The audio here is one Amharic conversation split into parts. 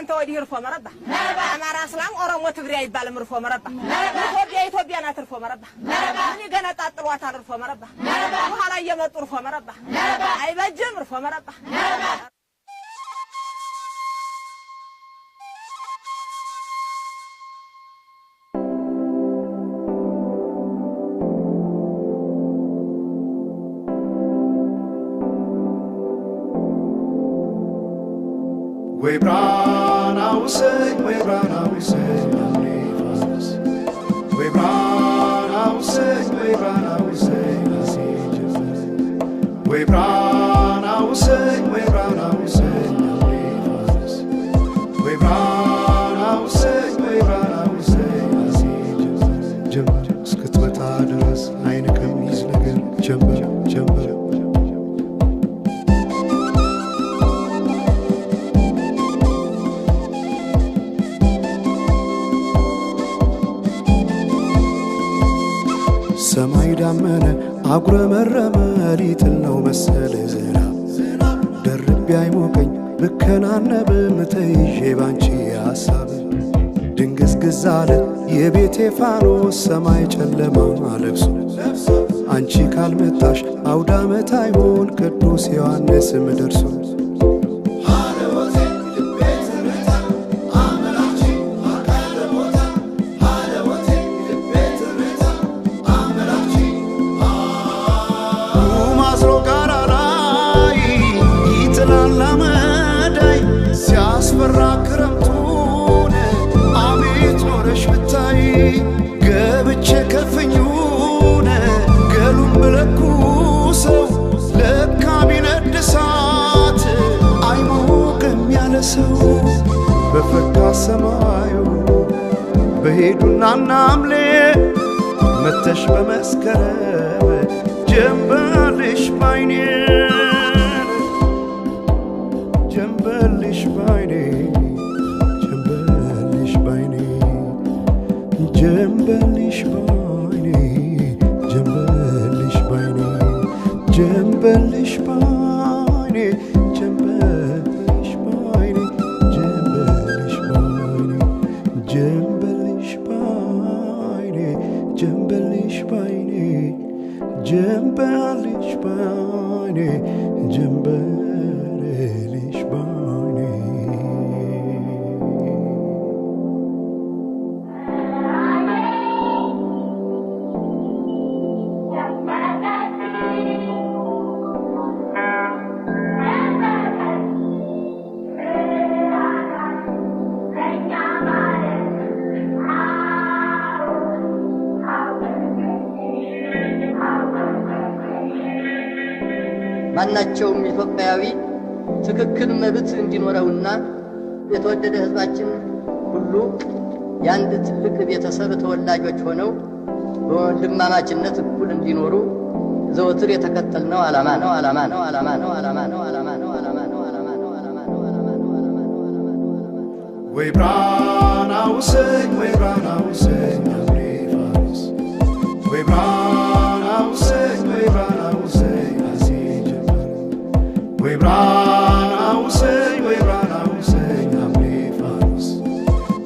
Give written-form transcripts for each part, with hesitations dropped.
አንተ ወዲህ ርፎ መረባ አማራ እስላም ኦሮሞ ትግሬ አይባልም ርፎ መረባ ኢትዮጵያ ናት ርፎ መረባ እኔ ገና ጣጥሏታል ርፎ መረባ በኋላ እየመጡ ርፎ መረባ አይበጅም ርፎ መረባ We brought our say, we brought our say, we brought our say, we brought our say, we brought our say, we brought our say, we brought our say, we brought our say, jump, skut with others, I come easy again, jump. ሰማይ ዳመነ አጉረመረመ ሊጥል ነው መሰለ ዝናብ ደርቤ አይሞቀኝ ብከናነብ ምተይዤ ባንቺ ሐሳብ ድንግዝግዝ አለ የቤቴ ፋኖስ ሰማይ ጨለማ ለብሶ አንቺ ካልመጣሽ አውደ ዓመት አይሆን ቅዱስ ዮሐንስም ደርሶ ክረምቱን አቤት ኖረሽ ብታይ ገብቼ ከፍኙን ገሉን ብለኩሰው ለካ ቢነድ እሳት አይሞቅም ያለ ሰው በፈካ ሰማዩ በሄዱና ናምሌ መተሽ በመስከረም ጀንበልሽ ባይኔ جنبلش بعيني جنبلش بعيني جنبلش بعيني جنبلش بعيني جنبلش بعيني جنبلش بعيني جنبلش بعيني جنبلش بعيني جنبلش بعيني جنبلش بعيني جنبلش ማናቸውም ኢትዮጵያዊ ትክክል መብት እንዲኖረውና የተወደደ ህዝባችን ሁሉ ያንድ ትልቅ ቤተሰብ ተወላጆች ሆነው በወንድማማችነት እኩል እንዲኖሩ ዘወትር የተከተልነው ዓላማ ነው። We brought our say, we brought our say, we brought our say, we brought our say. We brought our say, we brought our say, amnifans.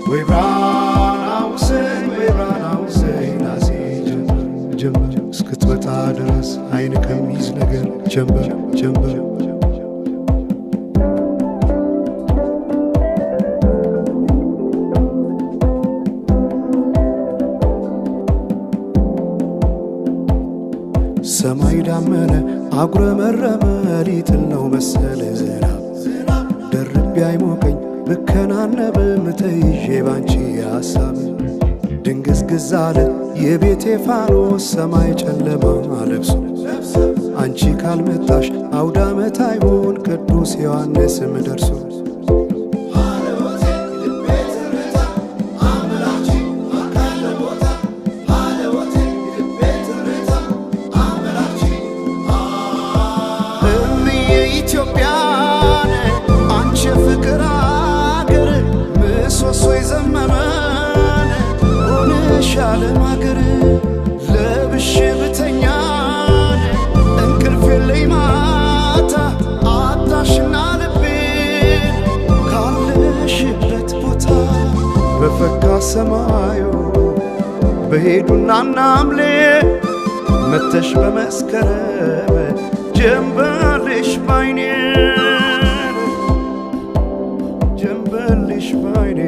We brought our say, we brought our say, nazi jumper. Skut with others, eine kamis nagar, jumper. ሰማይ ዳመነ አጉረመረመ ሊጥል ነው መሰለ ዝናብ ደርቤ አይሞቀኝ ብከናነብ ምተይዤ ባንቺ ሐሳብ ድንግዝግዝ አለ የቤቴ ፋኖስ ሰማይ ጨለማ ለብሶ አንቺ ካልመጣሽ አውደ ዓመት አይሆን ቅዱስ ዮሐንስም ደርሶ ኢትዮጵያን አንቺ ፍቅር አገር ምሰሶ ይዘመመን ሆነሻል ማገር ለብሽ ብተኛን እንቅልፍ የለኝ ማታ አጣሽና ልቤ ካለሽበት በሰማዩ በሄዱና ናምሌ መተሽ በመስከረም ጀንበልሽ ባይኔ ጀንበልሽ ባይኔ